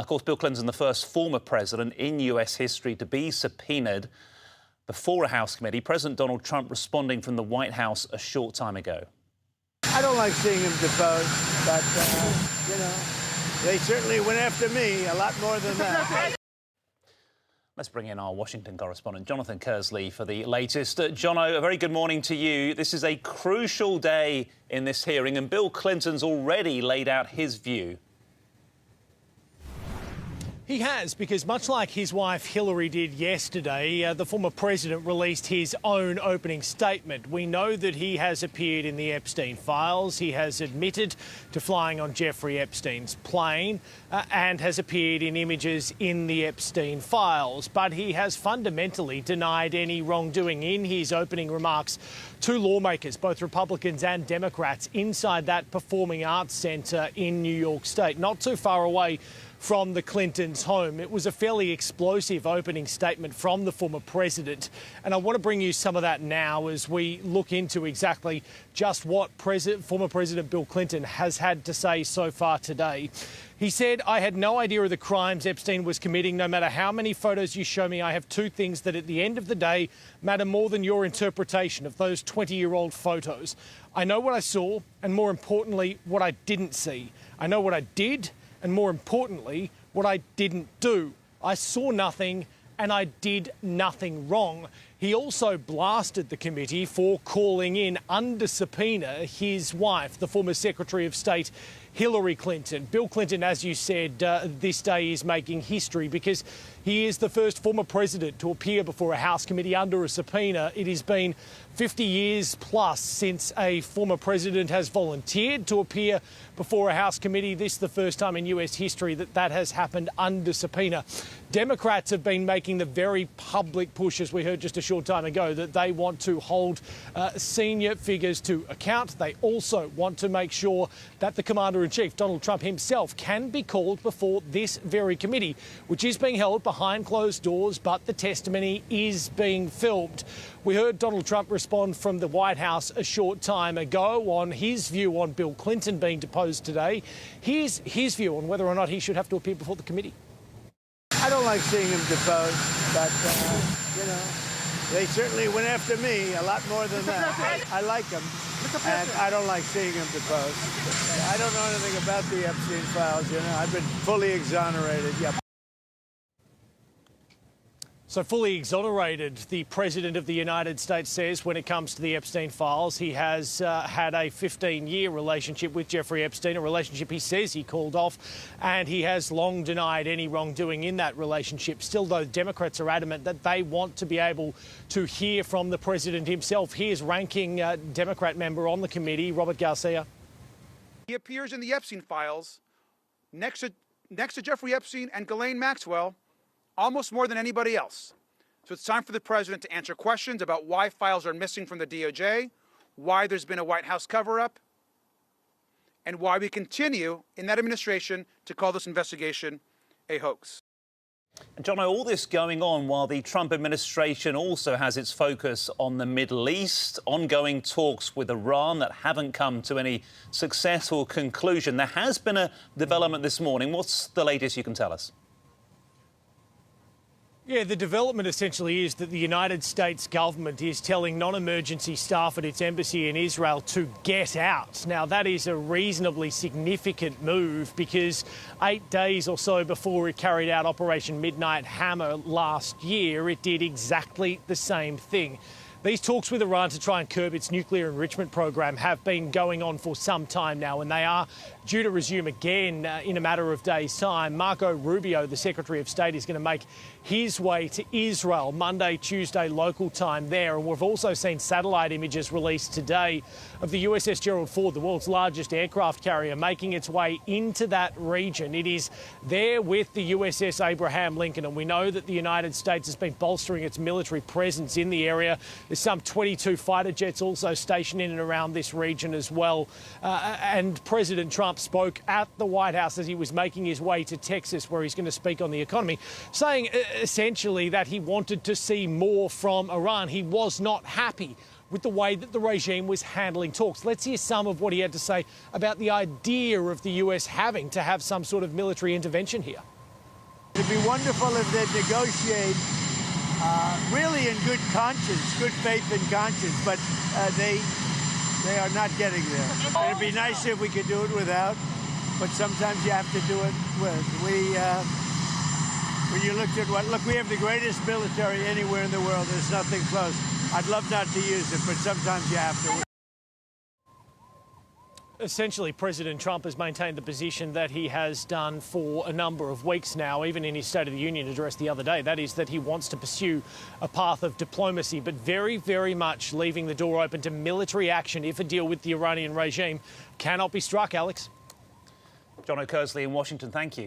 Of course, Bill Clinton, the first former president in US history to be subpoenaed before a House committee. President Donald Trump responding from the White House a short time ago. I don't like seeing him deposed, but, they certainly went after me a lot more than that. Let's bring in our Washington correspondent, Jonathan Kersley, for the latest. Jono, a very good morning to you. This is a crucial day in this hearing, and Bill Clinton's already laid out his view. He has, because much like his wife Hillary did yesterday, the former president released his own opening statement. We know that he has appeared in the Epstein files. He has admitted to flying on Jeffrey Epstein's plane and has appeared in images in the Epstein files. But he has fundamentally denied any wrongdoing in his opening remarks to lawmakers, both Republicans and Democrats, inside that Performing Arts Centre in New York State, not too far away from the Clintons' home. It was a fairly explosive opening statement from the former president, and I want to bring you some of that now as we look into exactly just what former President Bill Clinton has had to say so far today. He said, "I had no idea of the crimes Epstein was committing. No matter how many photos you show me, I have two things that at the end of the day matter more than your interpretation of those 20-year-old photos. I know what I saw, and more importantly, what I didn't see. I know what I did, and more importantly, what I didn't do. I saw nothing and I did nothing wrong." He also blasted the committee for calling in under subpoena his wife, the former Secretary of State, Hillary Clinton. Bill Clinton, as you said, this day is making history because he is the first former president to appear before a House committee under a subpoena. It has been 50 years plus since a former president has volunteered to appear before a House committee. This is the first time in US history that has happened under subpoena. Democrats have been making the very public push, as we heard just a short time ago, that they want to hold senior figures to account. They also want to make sure that the Commander-in-Chief, Donald Trump himself, can be called before this very committee, which is being held behind closed doors, but the testimony is being filmed. We heard Donald Trump respond from the White House a short time ago on his view on Bill Clinton being deposed today. Here's his view on whether or not he should have to appear before the committee. I don't like seeing him deposed, but, they certainly went after me a lot more than that. I like him, and I don't like seeing him deposed. I don't know anything about the Epstein files, I've been fully exonerated, yep. So fully exonerated, the President of the United States says when it comes to the Epstein files. He has had a 15-year relationship with Jeffrey Epstein, a relationship he says he called off, and he has long denied any wrongdoing in that relationship. Still, though, Democrats are adamant that they want to be able to hear from the President himself. Here's ranking Democrat member on the committee, Robert Garcia. He appears in the Epstein files next to Jeffrey Epstein and Ghislaine Maxwell almost more than anybody else. So it's time for the president to answer questions about why files are missing from the DOJ, why there's been a White House cover-up, and why we continue in that administration to call this investigation a hoax. And John, all this going on while the Trump administration also has its focus on the Middle East, ongoing talks with Iran that haven't come to any successful conclusion. There has been a development this morning. What's the latest you can tell us? Yeah, the development essentially is that the United States government is telling non-emergency staff at its embassy in Israel to get out. Now, that is a reasonably significant move because 8 days or so before it carried out Operation Midnight Hammer last year, it did exactly the same thing. These talks with Iran to try and curb its nuclear enrichment program have been going on for some time now, and they are due to resume again in a matter of days' time. Marco Rubio, the Secretary of State, is going to make his way to Israel Monday, Tuesday local time there. And we've also seen satellite images released today of the USS Gerald Ford, the world's largest aircraft carrier, making its way into that region. It is there with the USS Abraham Lincoln, and we know that the United States has been bolstering its military presence in the area. There's some 22 fighter jets also stationed in and around this region as well. And President Trump spoke at the White House as he was making his way to Texas, where he's going to speak on the economy, saying essentially that he wanted to see more from Iran. He was not happy with the way that the regime was handling talks. Let's hear some of what he had to say about the idea of the US having to have some sort of military intervention here. It'd be wonderful if they'd negotiate really in good conscience, good faith and conscience, but they are not getting there. It'd be nice if we could do it without, but sometimes you have to do it with. When you looked at look, we have the greatest military anywhere in the world. There's nothing close. I'd love not to use it, but sometimes you have to. Essentially, President Trump has maintained the position that he has done for a number of weeks now, even in his State of the Union address the other day. That is that he wants to pursue a path of diplomacy, but very, very much leaving the door open to military action if a deal with the Iranian regime cannot be struck, Alex. John O'Kersley in Washington, thank you.